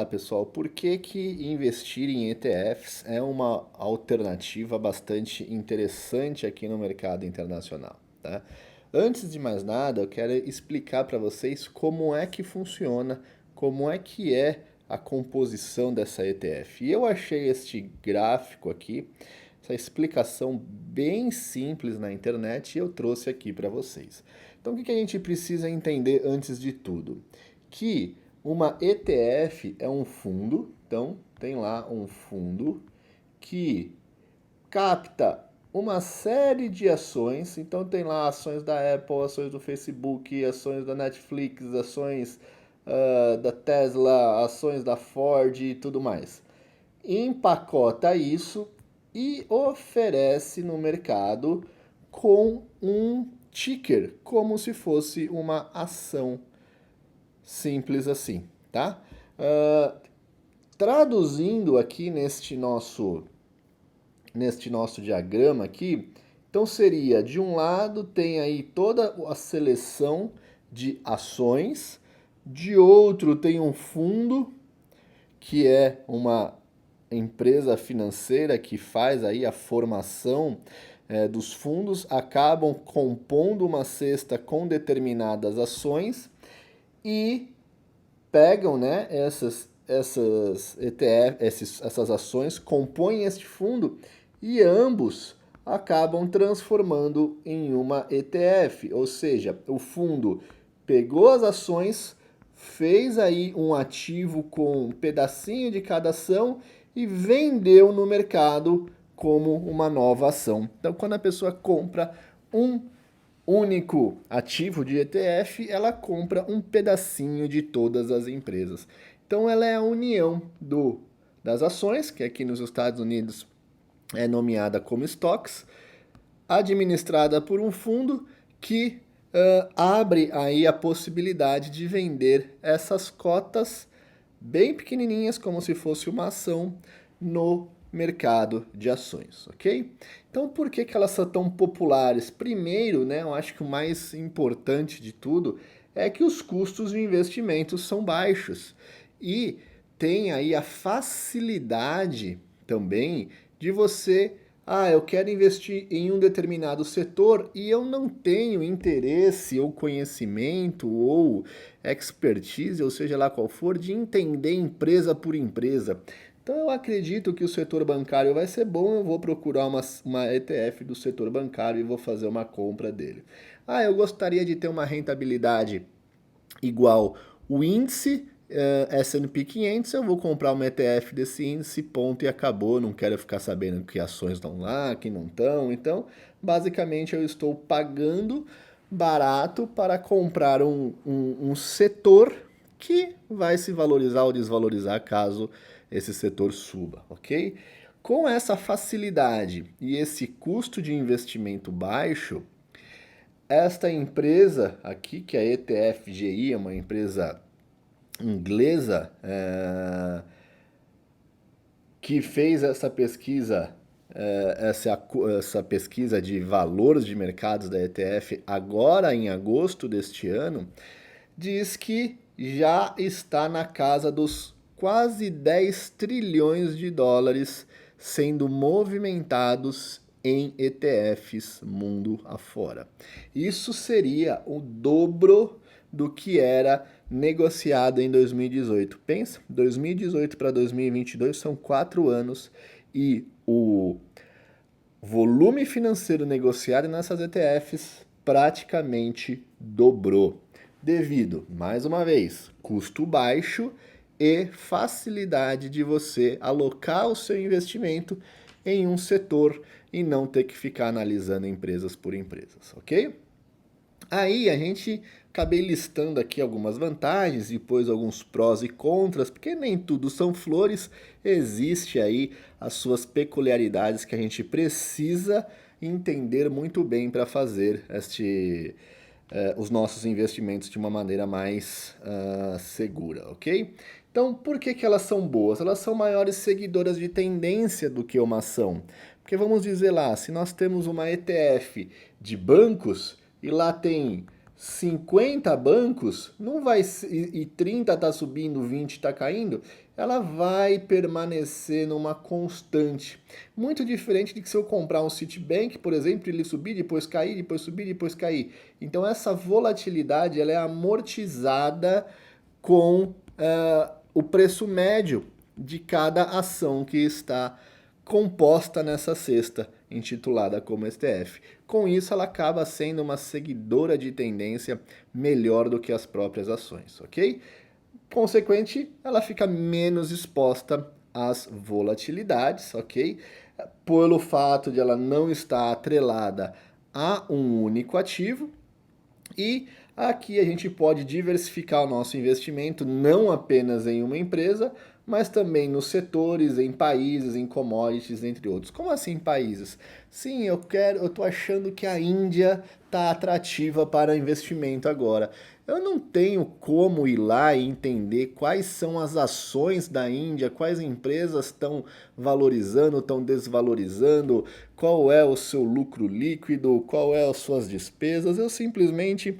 falar, pessoal, por que que investir em ETFs é uma alternativa bastante interessante aqui no mercado internacional, tá? Antes de mais nada, eu quero explicar para vocês como é que funciona, como é que é a composição dessa ETF. E eu achei este gráfico aqui, essa explicação bem simples na internet e eu trouxe aqui para vocês. Então, o que a gente precisa entender antes de tudo? Que uma ETF é um fundo, então tem lá um fundo que capta uma série de ações, então tem lá ações da Apple, ações do Facebook, ações da Netflix, ações da Tesla, ações da Ford e tudo mais. Empacota isso e oferece no mercado com um ticker, como se fosse uma ação. Simples assim, tá? Traduzindo aqui neste nosso diagrama aqui, então seria, de um lado tem aí toda a seleção de ações, de outro tem um fundo, que é uma empresa financeira que faz aí a formação dos fundos, acabam compondo uma cesta com determinadas ações e pegam, né, essas essas ações, compõem este fundo e ambos acabam transformando em uma ETF, ou seja, o fundo pegou as ações, fez aí um ativo com um pedacinho de cada ação e vendeu no mercado como uma nova ação. Então, quando a pessoa compra um único ativo de ETF, ela compra um pedacinho de todas as empresas. Então ela é a união das ações, que aqui nos Estados Unidos é nomeada como stocks, administrada por um fundo que abre aí a possibilidade de vender essas cotas bem pequenininhas, como se fosse uma ação, no mercado de ações, ok? Então, por que que elas são tão populares? Primeiro, né, eu acho que o mais importante de tudo é que os custos de investimento são baixos e tem aí a facilidade também de você, eu quero investir em um determinado setor e eu não tenho interesse ou conhecimento ou expertise, ou seja lá qual for, de entender empresa por empresa. Então eu acredito que o setor bancário vai ser bom, eu vou procurar uma ETF do setor bancário e vou fazer uma compra dele. Eu gostaria de ter uma rentabilidade igual o índice S&P 500, eu vou comprar uma ETF desse índice, ponto e acabou, não quero ficar sabendo que ações estão lá, que não estão. Então, basicamente eu estou pagando barato para comprar um setor que vai se valorizar ou desvalorizar caso esse setor suba, ok? Com essa facilidade e esse custo de investimento baixo, esta empresa aqui, que é a ETFGI, é uma empresa inglesa que fez essa pesquisa, essa pesquisa de valores de mercados da ETF agora em agosto deste ano, diz que já está na casa dos quase 10 trilhões de dólares sendo movimentados em ETFs mundo afora. Isso seria o dobro do que era negociado em 2018. Pensa, 2018 para 2022 são 4 anos e o volume financeiro negociado nessas ETFs praticamente dobrou. Devido, mais uma vez, custo baixo e facilidade de você alocar o seu investimento em um setor e não ter que ficar analisando empresas por empresas, ok? Aí a gente acabei listando aqui algumas vantagens, depois alguns prós e contras, porque nem tudo são flores, existe aí as suas peculiaridades que a gente precisa entender muito bem para fazer os nossos investimentos de uma maneira mais segura, ok? Então, por que que elas são boas? Elas são maiores seguidoras de tendência do que uma ação. Porque vamos dizer lá, se nós temos uma ETF de bancos e lá tem 50 bancos, não vai e 30 está subindo, 20 está caindo, ela vai permanecer numa constante. Muito diferente de que se eu comprar um Citibank, por exemplo, ele subir, depois cair, depois subir, depois cair. Então essa volatilidade ela é amortizada com o preço médio de cada ação que está composta nessa cesta, intitulada como STF. Com isso, ela acaba sendo uma seguidora de tendência melhor do que as próprias ações, ok? Consequente, ela fica menos exposta às volatilidades, ok? Pelo fato de ela não estar atrelada a um único ativo. E aqui a gente pode diversificar o nosso investimento não apenas em uma empresa, mas também nos setores, em países, em commodities, entre outros. Como assim países? Sim, eu tô achando que a Índia está atrativa para investimento agora. Eu não tenho como ir lá e entender quais são as ações da Índia, quais empresas estão valorizando, estão desvalorizando, qual é o seu lucro líquido, qual é as suas despesas. Eu simplesmente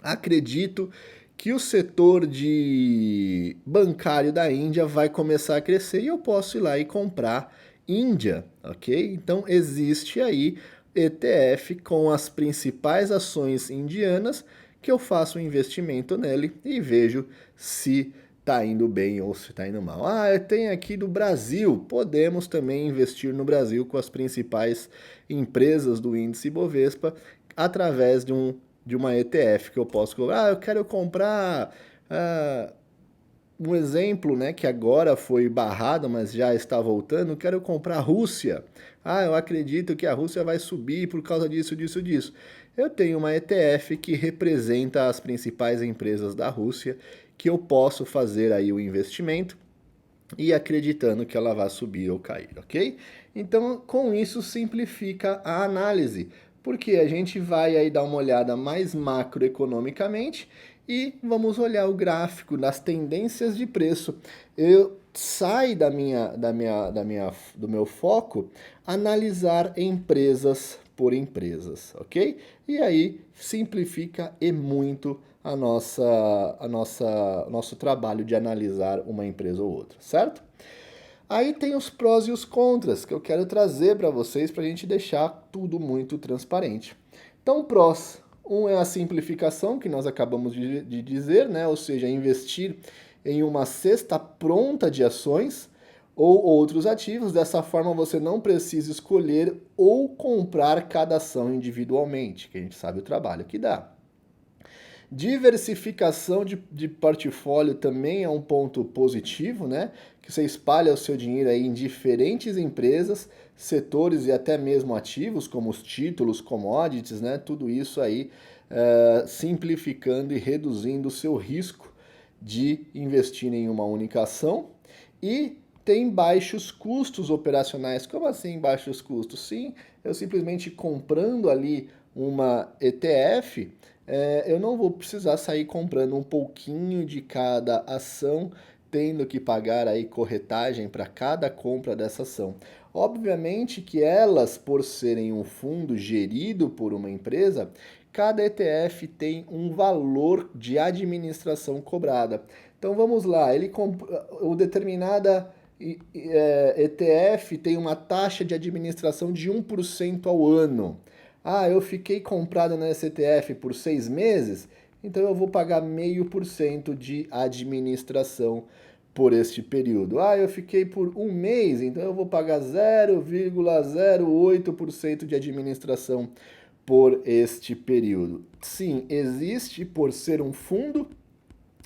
acredito que o setor de bancário da Índia vai começar a crescer e eu posso ir lá e comprar Índia, ok? Então existe aí ETF com as principais ações indianas que eu faço um investimento nele e vejo se está indo bem ou se está indo mal. Ah, eu tenho aqui do Brasil. Podemos também investir no Brasil com as principais empresas do índice Bovespa através de uma ETF que eu posso comprar. Ah, eu quero comprar um exemplo, né, que agora foi barrado, mas já está voltando. Eu quero comprar a Rússia. Ah, eu acredito que a Rússia vai subir por causa disso, disso, disso. Eu tenho uma ETF que representa as principais empresas da Rússia, que eu posso fazer aí o investimento e acreditando que ela vai subir ou cair, ok? Então, com isso simplifica a análise, porque a gente vai aí dar uma olhada mais macroeconomicamente e vamos olhar o gráfico das tendências de preço. Eu saio do meu foco analisar empresas por empresas, ok? E aí simplifica e muito nosso trabalho de analisar uma empresa ou outra, certo? Aí tem os prós e os contras que eu quero trazer para vocês para a gente deixar tudo muito transparente. Então, prós. Um é a simplificação, que nós acabamos de dizer, né? Ou seja, investir em uma cesta pronta de ações ou outros ativos. Dessa forma, você não precisa escolher ou comprar cada ação individualmente, que a gente sabe o trabalho que dá. Diversificação de portfólio também é um ponto positivo, né? Que você espalha o seu dinheiro aí em diferentes empresas, setores e até mesmo ativos, como os títulos, commodities, né? Tudo isso aí simplificando e reduzindo o seu risco de investir em uma única ação. E tem baixos custos operacionais. Como assim baixos custos? Sim, eu simplesmente comprando ali uma ETF, eu não vou precisar sair comprando um pouquinho de cada ação, tendo que pagar aí corretagem para cada compra dessa ação. Obviamente que elas, por serem um fundo gerido por uma empresa, cada ETF tem um valor de administração cobrada. Então vamos lá, o determinada ETF tem uma taxa de administração de 1% ao ano. Ah, eu fiquei comprado na ETF por 6 meses, então eu vou pagar 0,5% de administração por este período. Ah, eu fiquei por um mês, então eu vou pagar 0,08% de administração por este período. Sim, existe, por ser um fundo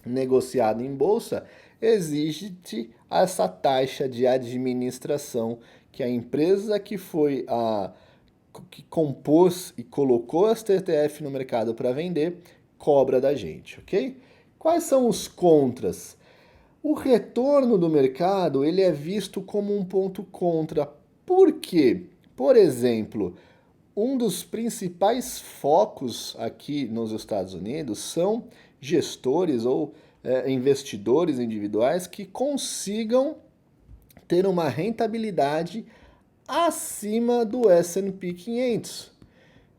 negociado em bolsa, existe essa taxa de administração que a empresa que que compôs e colocou esta ETF no mercado para vender cobra da gente, ok? Quais são os contras? O retorno do mercado ele é visto como um ponto contra. Por quê? Por exemplo, um dos principais focos aqui nos Estados Unidos são gestores ou investidores individuais que consigam ter uma rentabilidade acima do S&P 500.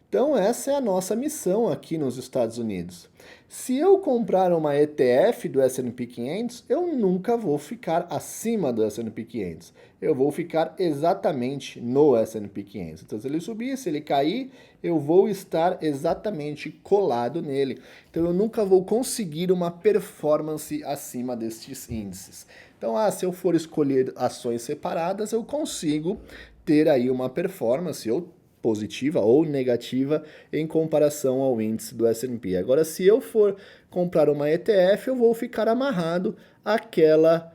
Então, essa é a nossa missão aqui nos Estados Unidos. Se eu comprar uma ETF do S&P 500, eu nunca vou ficar acima do S&P 500. Eu vou ficar exatamente no S&P 500. Então, se ele subir, se ele cair, eu vou estar exatamente colado nele. Então, eu nunca vou conseguir uma performance acima destes índices. Então, se eu for escolher ações separadas, eu consigo ter aí uma performance ou positiva ou negativa em comparação ao índice do S&P. Agora, se eu for comprar uma ETF, eu vou ficar amarrado àquela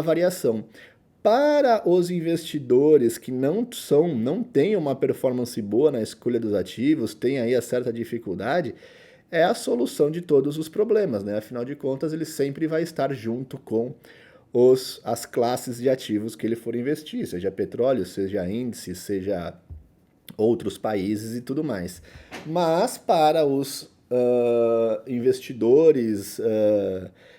variação. Para os investidores que não têm uma performance boa na escolha dos ativos, têm aí a certa dificuldade, é a solução de todos os problemas, né? Afinal de contas, ele sempre vai estar junto com as classes de ativos que ele for investir, seja petróleo, seja índice, seja outros países e tudo mais. Mas para os investidores,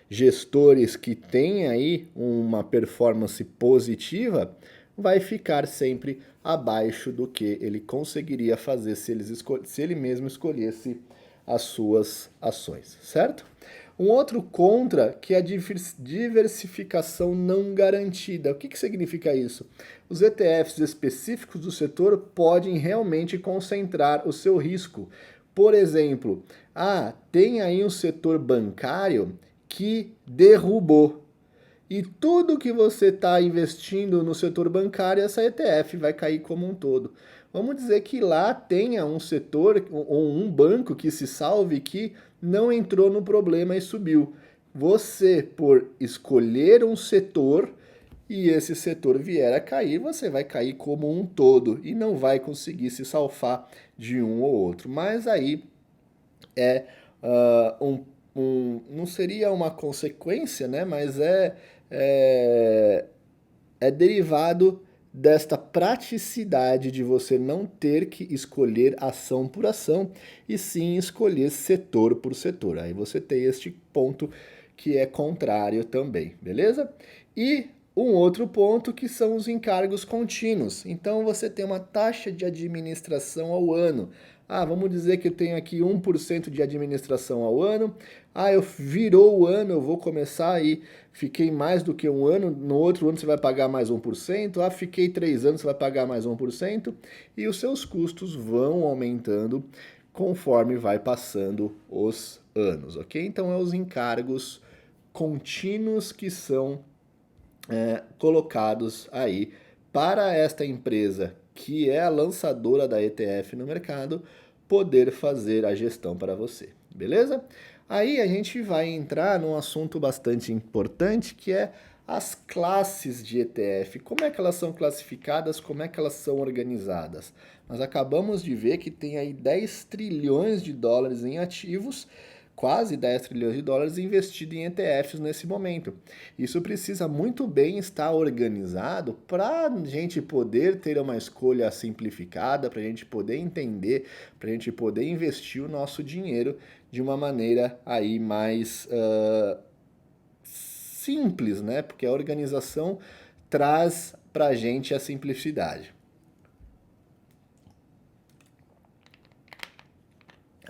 gestores que têm aí uma performance positiva, vai ficar sempre abaixo do que ele conseguiria fazer se ele mesmo escolhesse as suas ações, certo? Um outro contra que é a diversificação não garantida. O que significa isso? Os ETFs específicos do setor podem realmente concentrar o seu risco. Por exemplo, tem aí um setor bancário que derrubou. E tudo que você está investindo no setor bancário, essa ETF vai cair como um todo. Vamos dizer que lá tenha um setor ou um banco que se salve que não entrou no problema e subiu. Você, por escolher um setor e esse setor vier a cair, você vai cair como um todo e não vai conseguir se salvar de um ou outro. Mas aí é não seria uma consequência, né? Mas é derivado desta praticidade de você não ter que escolher ação por ação e sim escolher setor por setor. Aí você tem este ponto que é contrário também, beleza? E um outro ponto que são os encargos contínuos. Então você tem uma taxa de administração ao ano. Vamos dizer que eu tenho aqui 1% de administração ao ano. Virou o ano, eu vou começar aí, fiquei mais do que um ano, no outro ano você vai pagar mais 1%. Fiquei 3 anos, você vai pagar mais 1%. E os seus custos vão aumentando conforme vai passando os anos, ok? Então, é os encargos contínuos que são colocados aí para esta empresa que é a lançadora da ETF no mercado poder fazer a gestão para você, beleza? Aí a gente vai entrar num assunto bastante importante que é as classes de ETF. Como é que elas são classificadas, como é que elas são organizadas? Nós acabamos de ver que tem aí 10 trilhões de dólares em ativos, quase 10 trilhões de dólares investido em ETFs nesse momento. Isso precisa muito bem estar organizado para a gente poder ter uma escolha simplificada, para a gente poder entender, para a gente poder investir o nosso dinheiro de uma maneira aí mais simples, né? Porque a organização traz para a gente a simplicidade.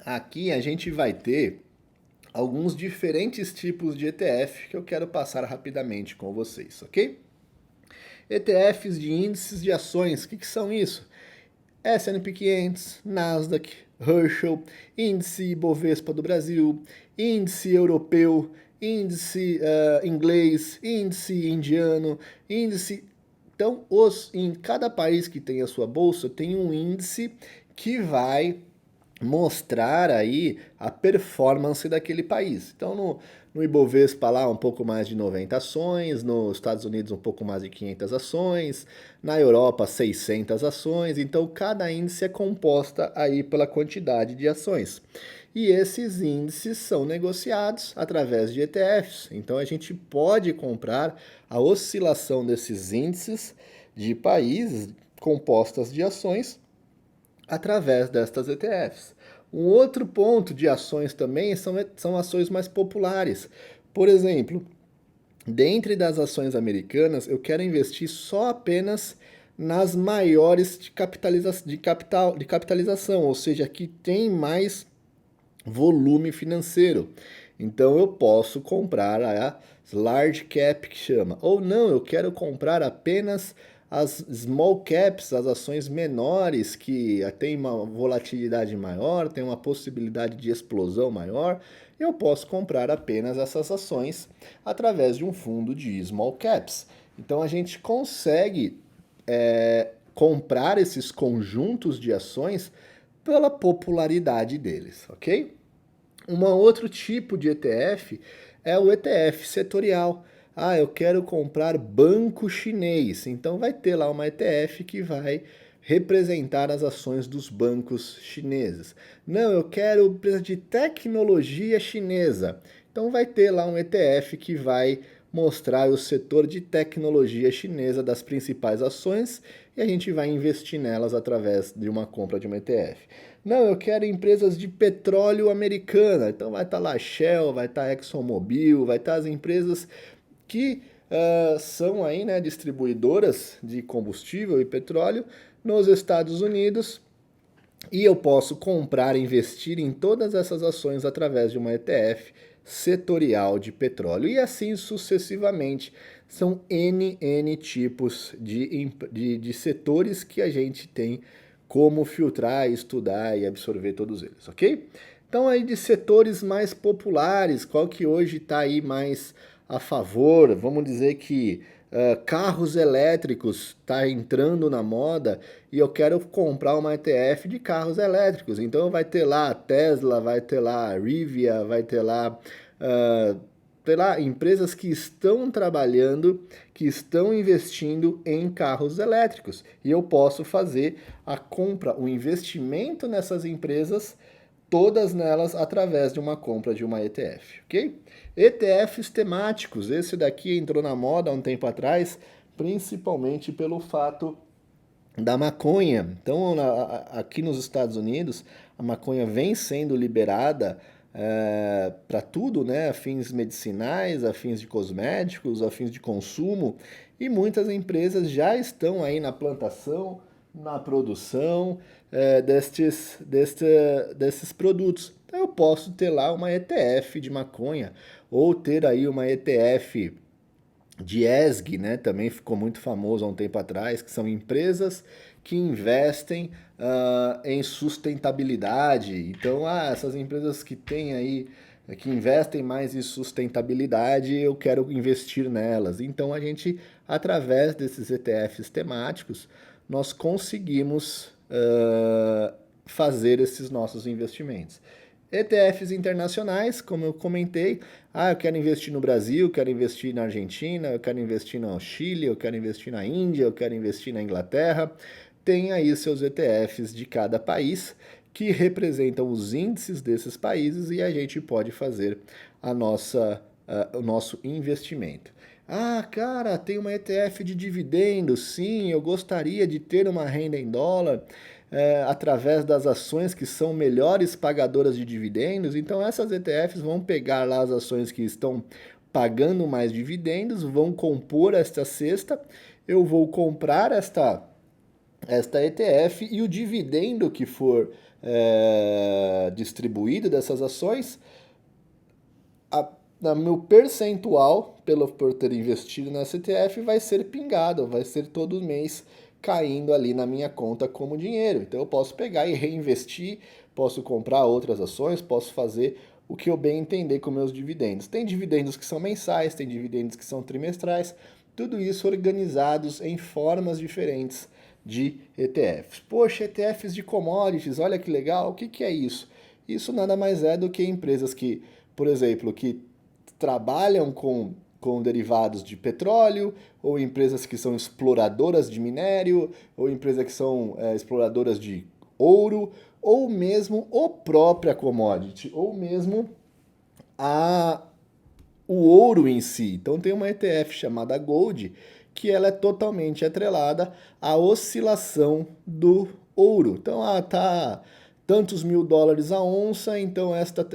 Aqui a gente vai ter alguns diferentes tipos de ETF que eu quero passar rapidamente com vocês, ok? ETFs de índices de ações, o que são isso? S&P 500, Nasdaq, Herschel, índice Ibovespa do Brasil, índice europeu, índice inglês, índice indiano, índice... Então, em cada país que tem a sua bolsa, tem um índice que vai mostrar aí a performance daquele país. Então, no Ibovespa lá um pouco mais de 90 ações, nos Estados Unidos um pouco mais de 500 ações, na Europa 600 ações, então cada índice é composta aí pela quantidade de ações. E esses índices são negociados através de ETFs, então a gente pode comprar a oscilação desses índices de países compostas de ações através destas ETFs. Um outro ponto de ações também são ações mais populares. Por exemplo, dentre das ações americanas, eu quero investir só apenas nas maiores de capitalização, ou seja, que tem mais volume financeiro. Então eu posso comprar a large cap que chama. Ou não, eu quero comprar apenas as small caps, as ações menores que têm uma volatilidade maior, tem uma possibilidade de explosão maior. Eu posso comprar apenas essas ações através de um fundo de small caps. Então a gente consegue comprar esses conjuntos de ações pela popularidade deles, ok? Um outro tipo de ETF é o ETF setorial. Ah, eu quero comprar banco chinês. Então vai ter lá uma ETF que vai representar as ações dos bancos chineses. Não, eu quero empresa de tecnologia chinesa. Então vai ter lá um ETF que vai mostrar o setor de tecnologia chinesa das principais ações e a gente vai investir nelas através de uma compra de um ETF. Não, eu quero empresas de petróleo americana. Então vai estar lá Shell, vai estar ExxonMobil, vai estar as empresas que são aí, né, distribuidoras de combustível e petróleo nos Estados Unidos. E eu posso comprar e investir em todas essas ações através de uma ETF setorial de petróleo. E assim sucessivamente. São N tipos de setores que a gente tem como filtrar, estudar e absorver todos eles, ok? Então aí de setores mais populares, qual que hoje está aí mais a favor? Vamos dizer que carros elétricos está entrando na moda e eu quero comprar uma ETF de carros elétricos. Então vai ter lá Tesla, vai ter lá Rivian, vai ter lá empresas que estão trabalhando, que estão investindo em carros elétricos. E eu posso fazer a compra, o investimento nessas empresas, todas nelas através de uma compra de uma ETF, ok? ETFs temáticos, esse daqui entrou na moda há um tempo atrás, principalmente pelo fato da maconha. Então, aqui nos Estados Unidos, a maconha vem sendo liberada para tudo, né? A fins medicinais, a fins de cosméticos, a fins de consumo, e muitas empresas já estão aí na plantação, na produção desses produtos. Então eu posso ter lá uma ETF de maconha, ou ter aí uma ETF de ESG, né? Também ficou muito famoso há um tempo atrás, que são empresas que investem em sustentabilidade. Então, essas empresas que têm aí, que investem mais em sustentabilidade, eu quero investir nelas. Então, a gente, através desses ETFs temáticos, nós conseguimos fazer esses nossos investimentos. ETFs internacionais, como eu comentei, eu quero investir no Brasil, quero investir na Argentina, eu quero investir no Chile, eu quero investir na Índia, eu quero investir na Inglaterra. Tem aí seus ETFs de cada país que representam os índices desses países e a gente pode fazer o nosso investimento. Cara, tem uma ETF de dividendos, sim, eu gostaria de ter uma renda em dólar através das ações que são melhores pagadoras de dividendos. Então essas ETFs vão pegar lá as ações que estão pagando mais dividendos, vão compor esta cesta, eu vou comprar esta ETF e o dividendo que for distribuído dessas ações, meu percentual por ter investido nessa ETF vai ser pingado, vai ser todo mês caindo ali na minha conta como dinheiro. Então eu posso pegar e reinvestir, posso comprar outras ações, posso fazer o que eu bem entender com meus dividendos. Tem dividendos que são mensais, tem dividendos que são trimestrais, tudo isso organizados em formas diferentes de ETFs. Poxa, ETFs de commodities, olha que legal, o que é isso? Isso nada mais é do que empresas que, por exemplo, que trabalham com derivados de petróleo, ou empresas que são exploradoras de minério, ou empresas que são exploradoras de ouro, ou mesmo a própria commodity, ou mesmo o ouro em si. Então tem uma ETF chamada Gold, que ela é totalmente atrelada à oscilação do ouro. Então, tá tantos $1.000 a onça, então esta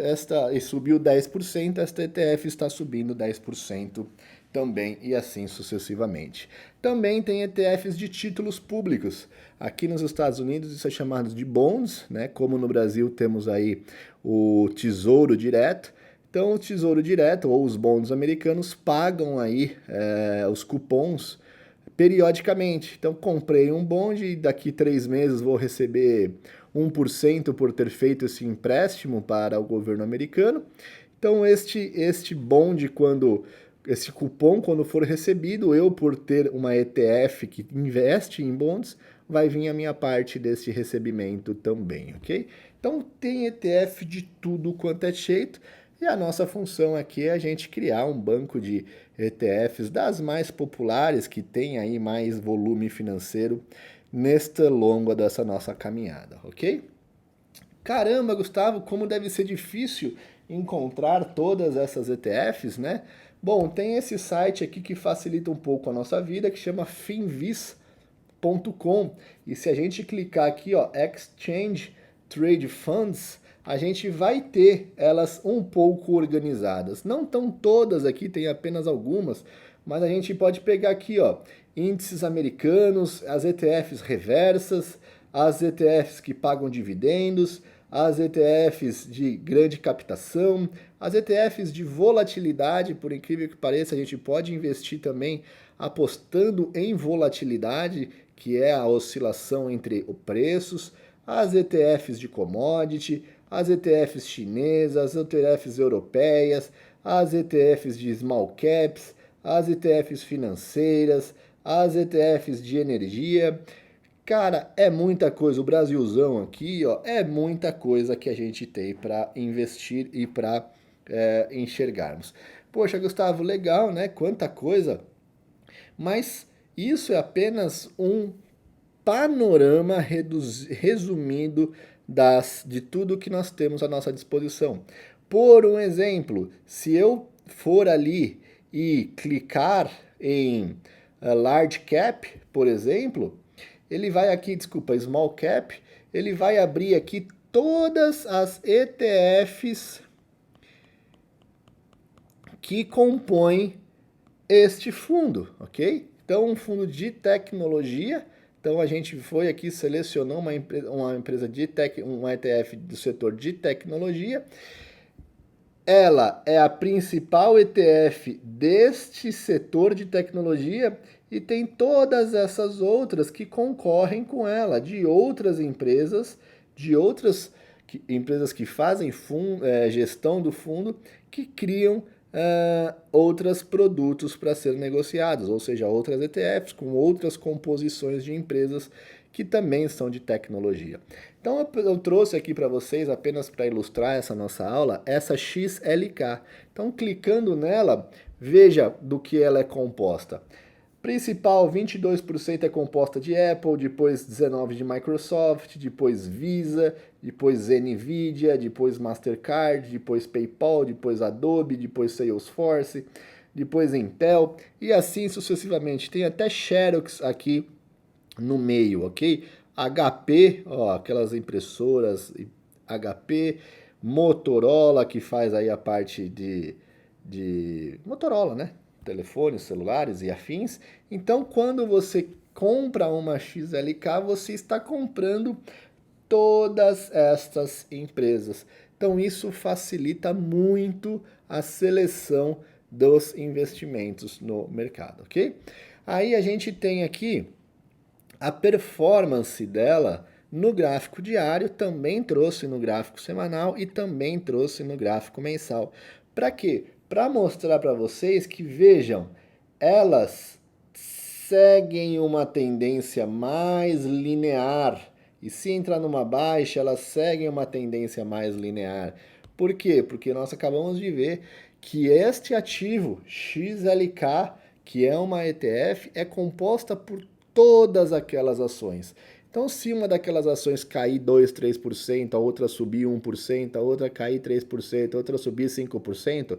subiu 10%, esta ETF está subindo 10% também e assim sucessivamente. Também tem ETFs de títulos públicos. Aqui nos Estados Unidos isso é chamado de bonds, né? Como no Brasil temos aí o Tesouro Direto. Então o Tesouro Direto ou os bonds americanos pagam aí os cupons periodicamente. Então comprei um bond e daqui 3 meses vou receber 1% por ter feito esse empréstimo para o governo americano. Então este bond, esse cupom, quando for recebido, eu por ter uma ETF que investe em bonds, vai vir a minha parte desse recebimento também, ok? Então tem ETF de tudo quanto é jeito. E a nossa função aqui é a gente criar um banco de ETFs das mais populares, que tem aí mais volume financeiro nesta longa dessa nossa caminhada, ok? Caramba, Gustavo, como deve ser difícil encontrar todas essas ETFs, né? Bom, tem esse site aqui que facilita um pouco a nossa vida, que chama finvis.com. E se a gente clicar aqui, ó, Exchange Trade Funds, a gente vai ter elas um pouco organizadas. Não estão todas aqui, tem apenas algumas, mas a gente pode pegar aqui, ó, índices americanos, as ETFs reversas, as ETFs que pagam dividendos, as ETFs de grande captação, as ETFs de volatilidade, por incrível que pareça, a gente pode investir também apostando em volatilidade, que é a oscilação entre os preços, as ETFs de commodity, as ETFs chinesas, as ETFs europeias, as ETFs de small caps, as ETFs financeiras, as ETFs de energia. Cara, é muita coisa. O Brasilzão aqui, ó, é muita coisa que a gente tem para investir e para enxergarmos. Poxa, Gustavo, legal, né? Quanta coisa. Mas isso é apenas um panorama resumido de tudo que nós temos à nossa disposição. Por um exemplo, se eu for ali e clicar em large cap, por exemplo, ele vai aqui, desculpa, small cap, ele vai abrir aqui todas as ETFs que compõem este fundo, ok? Então, um fundo de tecnologia. Então, a gente foi aqui, selecionou uma empresa de um ETF do setor de tecnologia. Ela é a principal ETF deste setor de tecnologia e tem todas essas outras que concorrem com ela, de outras empresas, empresas que fazem gestão do fundo, que criam outros produtos para ser negociados, ou seja, outras ETFs com outras composições de empresas que também são de tecnologia. Então eu trouxe aqui para vocês, apenas para ilustrar essa nossa aula, essa XLK. Então clicando nela, veja do que ela é composta. Principal, 22% é composta de Apple, depois 19% de Microsoft, depois Visa, depois Nvidia, depois Mastercard, depois PayPal, depois Adobe, depois Salesforce, depois Intel e assim sucessivamente. Tem até Xerox aqui no meio, ok? HP, ó, aquelas impressoras HP, Motorola, que faz aí a parte de Motorola, né? Telefones, celulares e afins. Então, quando você compra uma XLK, você está comprando todas estas empresas. Então, isso facilita muito a seleção dos investimentos no mercado, ok? Aí a gente tem aqui a performance dela no gráfico diário, também trouxe no gráfico semanal e também trouxe no gráfico mensal. Para quê? Para mostrar para vocês que, vejam, elas seguem uma tendência mais linear. E se entrar numa baixa, elas seguem uma tendência mais linear. Por quê? Porque nós acabamos de ver que este ativo, XLK, que é uma ETF, é composta por todas aquelas ações. Então, se uma daquelas ações cair 2, 3%, a outra subir 1%, a outra cair 3%, a outra subir 5%,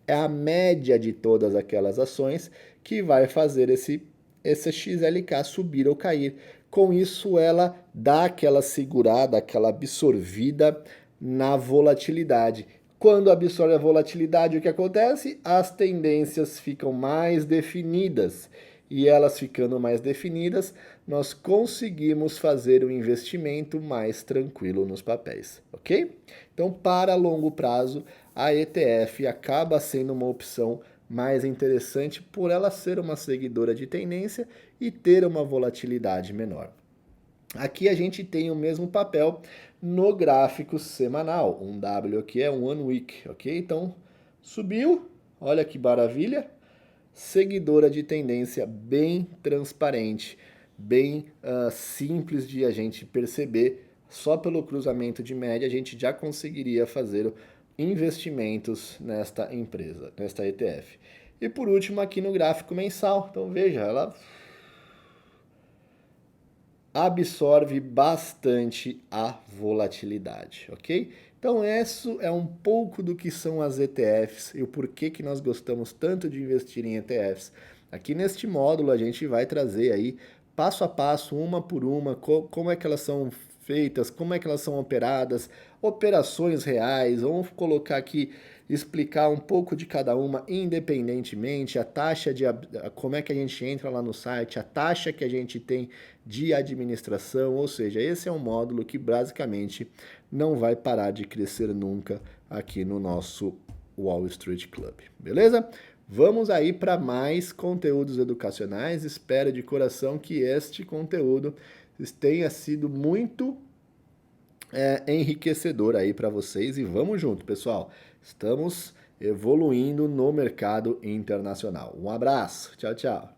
é a média de todas aquelas ações que vai fazer esse XLK subir ou cair. Com isso, ela dá aquela segurada, aquela absorvida na volatilidade. Quando absorve a volatilidade, o que acontece? As tendências ficam mais definidas. E elas ficando mais definidas, nós conseguimos fazer o investimento mais tranquilo nos papéis, ok? Então, para longo prazo, a ETF acaba sendo uma opção mais interessante por ela ser uma seguidora de tendência e ter uma volatilidade menor. Aqui a gente tem o mesmo papel no gráfico semanal, um W que é um One Week, ok? Então, subiu, olha que maravilha, seguidora de tendência bem transparente, bem simples de a gente perceber. Só pelo cruzamento de média a gente já conseguiria fazer investimentos nesta empresa, nesta ETF. E por último aqui no gráfico mensal, então veja, ela absorve bastante a volatilidade, ok? Então isso é um pouco do que são as ETFs e o porquê que nós gostamos tanto de investir em ETFs. Aqui neste módulo a gente vai trazer aí passo a passo, uma por uma, como é que elas são feitas, como é que elas são operadas, operações reais, vamos colocar aqui, explicar um pouco de cada uma independentemente, a taxa de, como é que a gente entra lá no site, a taxa que a gente tem de administração, ou seja, esse é um módulo que basicamente não vai parar de crescer nunca aqui no nosso Wall Street Club, beleza? Vamos aí para mais conteúdos educacionais, espero de coração que este conteúdo tenha sido muito enriquecedor aí para vocês e vamos junto, pessoal. Estamos evoluindo no mercado internacional. Um abraço, tchau, tchau.